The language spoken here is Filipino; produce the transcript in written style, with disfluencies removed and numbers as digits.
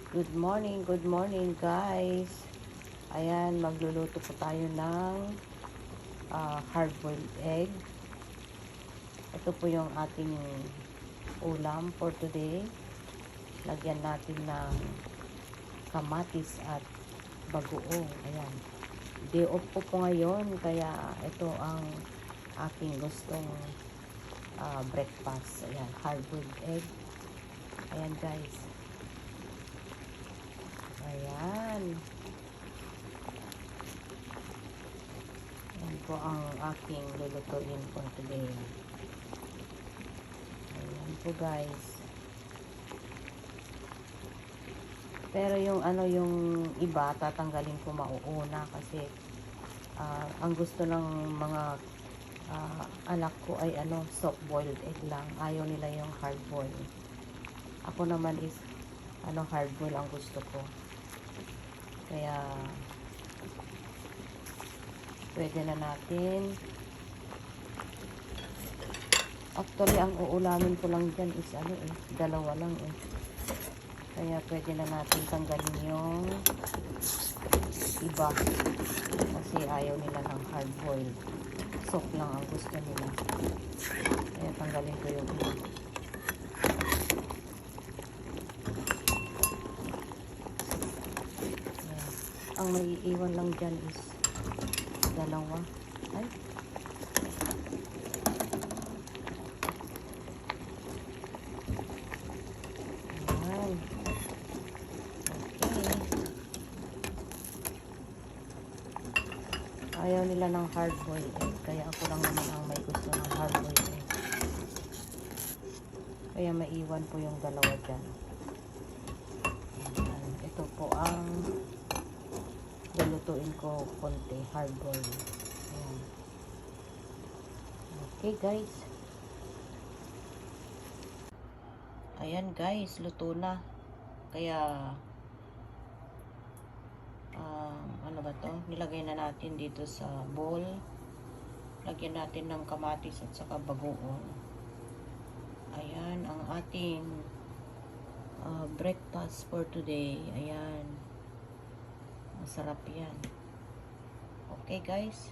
Good morning guys. Ayan, magluluto po tayo ng hard-boiled egg. Ito po yung ating ulam for today. Lagyan natin ng kamatis at bagoong. Ayan. Day off po ngayon, kaya ito ang aking gustong breakfast. Ayan, hard-boiled egg. Ayan guys. Ayan. Yan po ang aking lulutuin for today. Ayan po guys. Pero yung yung iba tatanggalin ko mauuna kasi ang gusto ng mga anak ko ay soft boiled egg lang. Ayaw nila yung hard boil. Ako naman is hard boil ang gusto ko. Kaya pwede na natin. Actually, ang uulamin ko lang dyan is dalawa lang Kaya pwede na natin tanggalin yung iba. Kasi ayaw nila ng hard boil. Soft lang ang gusto nila. Kaya tanggalin ko yung iba. Ayan. Ang maiiwan lang dyan is dalawa. Ay. Ayan. Okay. Ayaw nila ng hard boil egg. Kaya ako lang naman ang may gusto ng hard boil egg. Kaya maiwan po yung dalawa dyan. Ayan. Ito po ang lulutuin ko konti, hard boil. Ayan. Okay guys. Ayan guys, luto na. Kaya ano ba to? Nilagay na natin dito sa bowl. Lagyan natin ng kamatis at saka bagoong. Ayan ang ating breakfast for today. Ayan. Masarap yan. Okay guys.